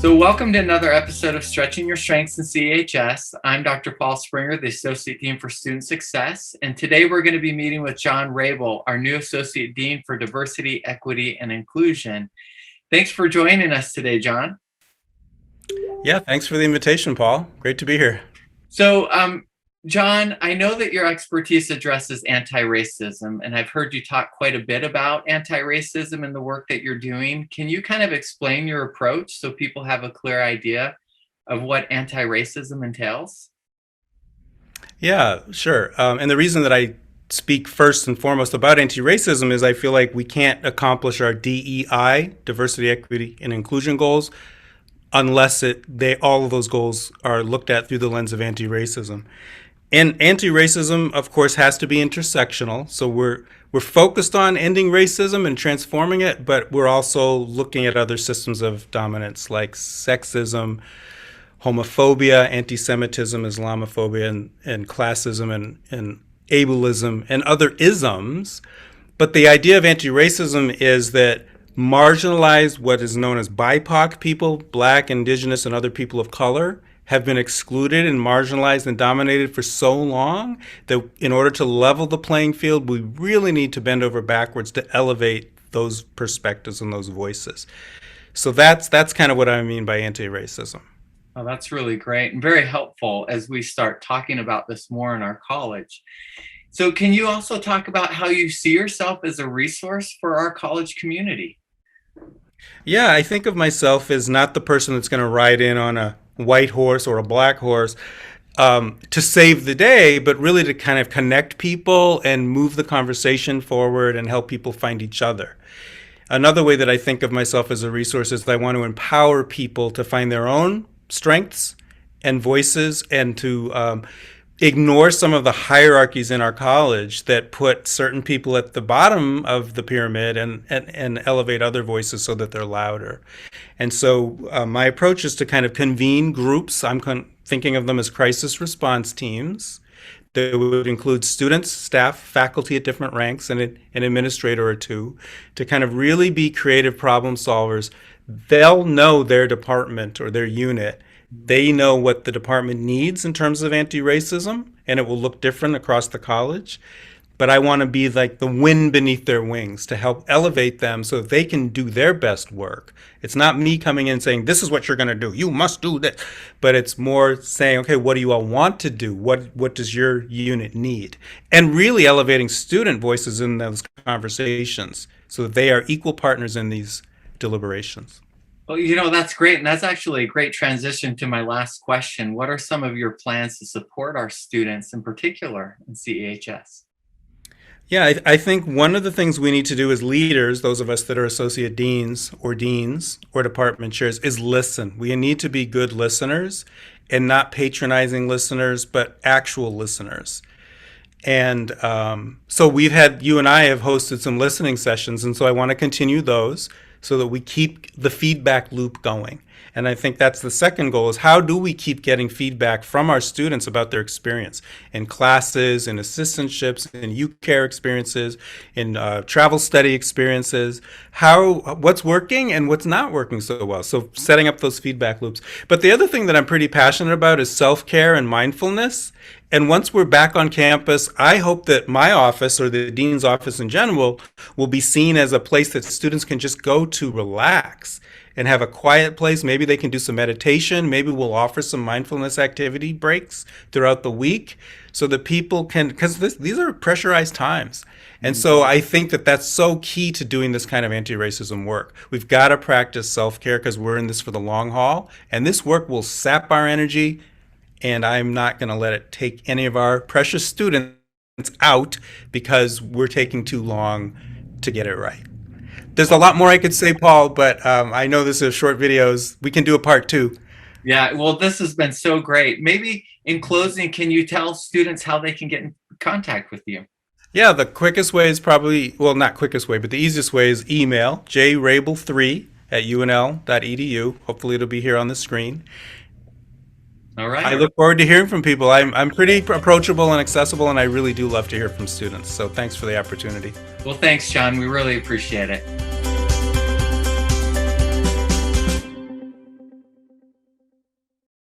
So welcome to another episode of Stretching Your Strengths in CEHS. I'm Dr. Paul Springer, the Associate Dean for Student Success. And today we're going to be meeting with John Raible, our new Associate Dean for Diversity, Equity, and Inclusion. Thanks for joining us today, John. Yeah, thanks for the invitation, Paul. Great to be here. So, John, I know that your expertise addresses anti-racism, and I've heard you talk quite a bit about anti-racism and the work that you're doing. Can you kind of explain your approach so people have a clear idea of what anti-racism entails? Yeah, sure. And the reason that I speak first and foremost about anti-racism is I feel like we can't accomplish our DEI, diversity, equity, and inclusion goals, unless all of those goals are looked at through the lens of anti-racism. And anti-racism, of course, has to be intersectional. So we're focused on ending racism and transforming it, but we're also looking at other systems of dominance like sexism, homophobia, anti-Semitism, Islamophobia, and classism and ableism and other isms. But the idea of anti-racism is that marginalized, what is known as BIPOC people, Black, Indigenous, and other people of color, have been excluded and marginalized and dominated for so long that in order to level the playing field, we really need to bend over backwards to elevate those perspectives and those voices. So that's kind of what I mean by anti-racism. Oh, that's really great and very helpful as we start talking about this more in our college. So can you also talk about how you see yourself as a resource for our college community? Yeah, I think of myself as not the person that's going to ride in on a white horse or a black horse to save the day, but really to kind of connect people and move the conversation forward and help people find each other. Another way that I think of myself as a resource is that I want to empower people to find their own strengths and voices and to ignore some of the hierarchies in our college that put certain people at the bottom of the pyramid and elevate other voices so that they're louder. And so my approach is to kind of convene groups. I'm thinking of them as crisis response teams. That would include students, staff, faculty at different ranks, and an administrator or two to kind of really be creative problem solvers. They'll know their department or their unit. They know what the department needs in terms of anti-racism, and it will look different across the college. But I want to be like the wind beneath their wings to help elevate them so they can do their best work. It's not me coming in saying, this is what you're going to do. You must do this. But it's more saying, okay, what do you all want to do? What does your unit need? And really elevating student voices in those conversations so that they are equal partners in these deliberations. Well, that's great. And that's actually a great transition to my last question. What are some of your plans to support our students in particular in CEHS? Yeah, I think one of the things we need to do as leaders, those of us that are associate deans or department chairs, is listen. We need to be good listeners and not patronizing listeners, but actual listeners. And so you and I have hosted some listening sessions, and so I want to continue those so that we keep the feedback loop going. And I think that's the second goal, is how do we keep getting feedback from our students about their experience in classes, in assistantships, in UCare experiences, in travel study experiences, what's working and what's not working so well. So setting up those feedback loops. But the other thing that I'm pretty passionate about is self-care and mindfulness. And once we're back on campus, I hope that my office or the dean's office in general will be seen as a place that students can just go to relax and have a quiet place. Maybe they can do some meditation. Maybe we'll offer some mindfulness activity breaks throughout the week so that people can, because these are pressurized times. And so I think that that's so key to doing this kind of anti-racism work. We've got to practice self-care because we're in this for the long haul. And this work will sap our energy, and I'm not going to let it take any of our precious students out because we're taking too long to get it right. There's a lot more I could say, Paul, but I know this is short videos. We can do a part 2. Yeah, well, this has been so great. Maybe in closing, can you tell students how they can get in contact with you? Yeah, the quickest way is probably, well, not quickest way, but the easiest way is email, jraible3@unl.edu. Hopefully it'll be here on the screen. All right. I look forward to hearing from people. I'm pretty approachable and accessible, and I really do love to hear from students. So thanks for the opportunity. Well, thanks, John. We really appreciate it.